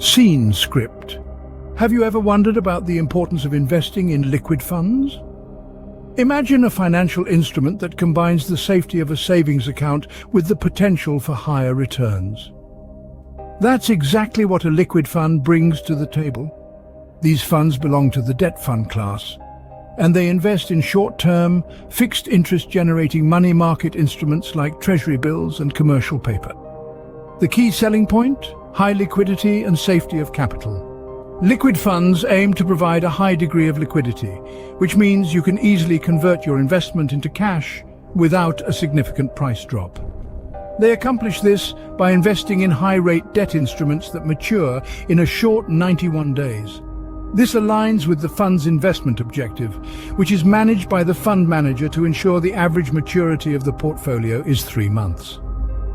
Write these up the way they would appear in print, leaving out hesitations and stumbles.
Scene script. Have you ever wondered about the importance of investing in liquid funds? Imagine a financial instrument that combines the safety of a savings account with the potential for higher returns. That's exactly what a liquid fund brings to the table. These funds belong to the debt fund class, and they invest in short-term, fixed interest-generating money market instruments like treasury bills and commercial paper. The key selling point? High liquidity and safety of capital. Liquid funds aim to provide a high degree of liquidity, which means you can easily convert your investment into cash without a significant price drop. They accomplish this by investing in high-rate debt instruments that mature in a short 91 days. This aligns with the fund's investment objective, which is managed by the fund manager to ensure the average maturity of the portfolio is 3 months.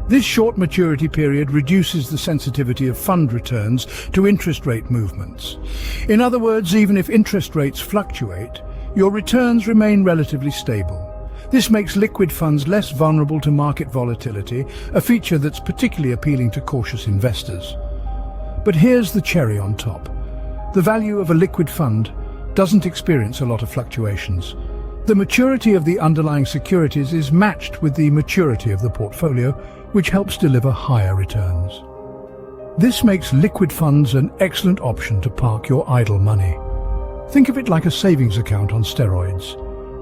This short maturity period reduces the sensitivity of fund returns to interest rate movements. In other words, even if interest rates fluctuate, your returns remain relatively stable. This makes liquid funds less vulnerable to market volatility, a feature that's particularly appealing to cautious investors. But here's the cherry on top. The value of a liquid fund doesn't experience a lot of fluctuations. The maturity of the underlying securities is matched with the maturity of the portfolio, which helps deliver higher returns. This makes liquid funds an excellent option to park your idle money. Think of it like a savings account on steroids.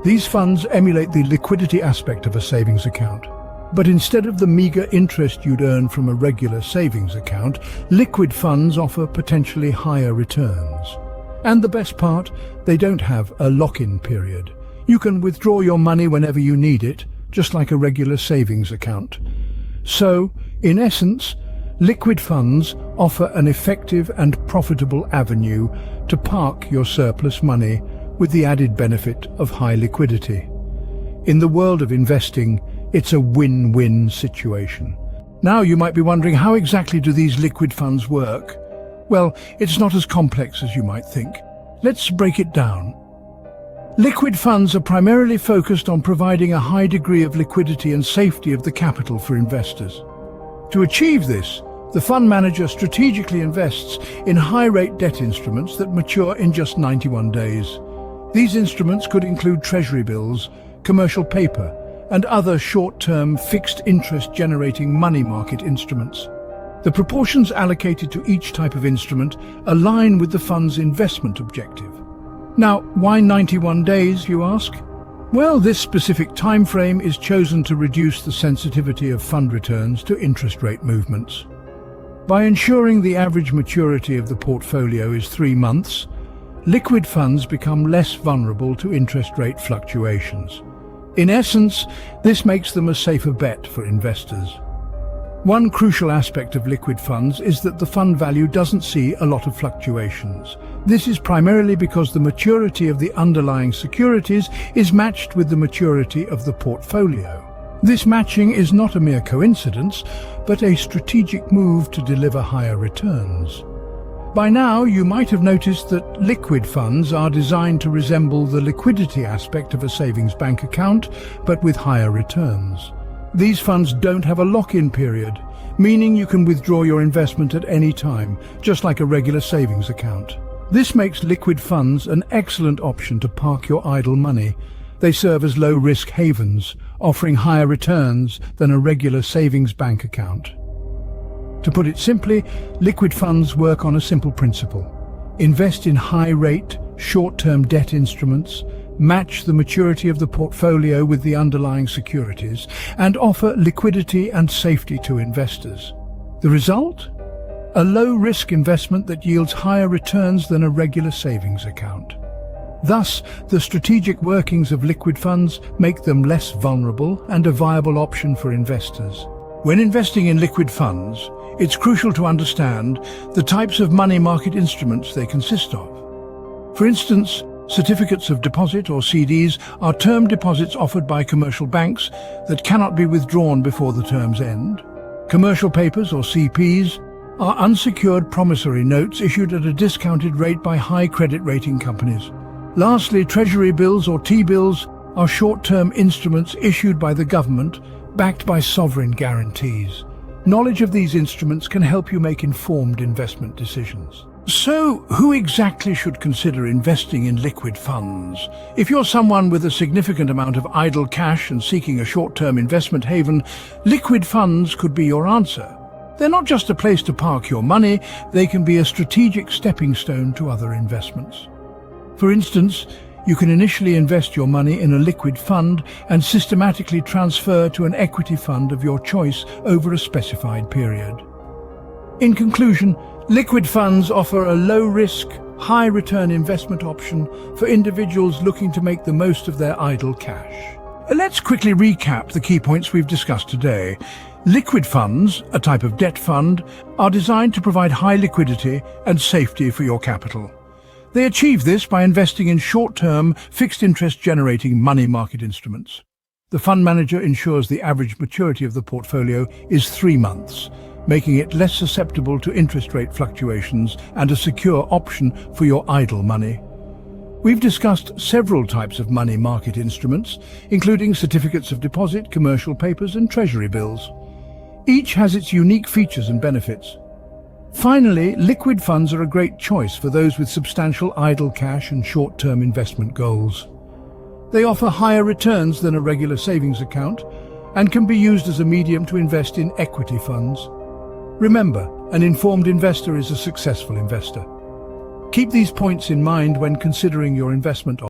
These funds emulate the liquidity aspect of a savings account. But instead of the meager interest you'd earn from a regular savings account, liquid funds offer potentially higher returns. And the best part, they don't have a lock-in period. You can withdraw your money whenever you need it, just like a regular savings account. So, in essence, liquid funds offer an effective and profitable avenue to park your surplus money with the added benefit of high liquidity. In the world of investing, it's a win-win situation. Now you might be wondering, how exactly do these liquid funds work? Well, it's not as complex as you might think. Let's break it down. Liquid funds are primarily focused on providing a high degree of liquidity and safety of the capital for investors. To achieve this, the fund manager strategically invests in high-rate debt instruments that mature in just 91 days. These instruments could include treasury bills, commercial paper, and other short-term fixed interest-generating money market instruments. The proportions allocated to each type of instrument align with the fund's investment objective. Now, why 91 days, you ask? Well, this specific time frame is chosen to reduce the sensitivity of fund returns to interest rate movements. By ensuring the average maturity of the portfolio is 3 months, liquid funds become less vulnerable to interest rate fluctuations. In essence, this makes them a safer bet for investors. One crucial aspect of liquid funds is that the fund value doesn't see a lot of fluctuations. This is primarily because the maturity of the underlying securities is matched with the maturity of the portfolio. This matching is not a mere coincidence, but a strategic move to deliver higher returns. By now, you might have noticed that liquid funds are designed to resemble the liquidity aspect of a savings bank account, but with higher returns. These funds don't have a lock-in period, meaning you can withdraw your investment at any time, just like a regular savings account. This makes liquid funds an excellent option to park your idle money. They serve as low-risk havens, offering higher returns than a regular savings bank account. To put it simply, liquid funds work on a simple principle. Invest in high-rate, short-term debt instruments, match the maturity of the portfolio with the underlying securities, and offer liquidity and safety to investors. The result? A low-risk investment that yields higher returns than a regular savings account. Thus, the strategic workings of liquid funds make them less vulnerable and a viable option for investors. When investing in liquid funds, it's crucial to understand the types of money market instruments they consist of. For instance, certificates of deposit, or CDs, are term deposits offered by commercial banks that cannot be withdrawn before the term's end. Commercial papers, or CPs, are unsecured promissory notes issued at a discounted rate by high credit rating companies. Lastly, treasury bills, or T-bills, are short-term instruments issued by the government, backed by sovereign guarantees. Knowledge of these instruments can help you make informed investment decisions. So, who exactly should consider investing in liquid funds? If you're someone with a significant amount of idle cash and seeking a short-term investment haven, liquid funds could be your answer. They're not just a place to park your money, they can be a strategic stepping stone to other investments. For instance, you can initially invest your money in a liquid fund and systematically transfer to an equity fund of your choice over a specified period. In conclusion, liquid funds offer a low-risk, high-return investment option for individuals looking to make the most of their idle cash. Let's quickly recap the key points we've discussed today. Liquid funds, a type of debt fund, are designed to provide high liquidity and safety for your capital. They achieve this by investing in short-term, fixed-interest generating money market instruments. The fund manager ensures the average maturity of the portfolio is 3 months, making it less susceptible to interest rate fluctuations and a secure option for your idle money. We've discussed several types of money market instruments, including certificates of deposit, commercial papers, and treasury bills. Each has its unique features and benefits. Finally, liquid funds are a great choice for those with substantial idle cash and short-term investment goals. They offer higher returns than a regular savings account and can be used as a medium to invest in equity funds. Remember, an informed investor is a successful investor. Keep these points in mind when considering your investment options.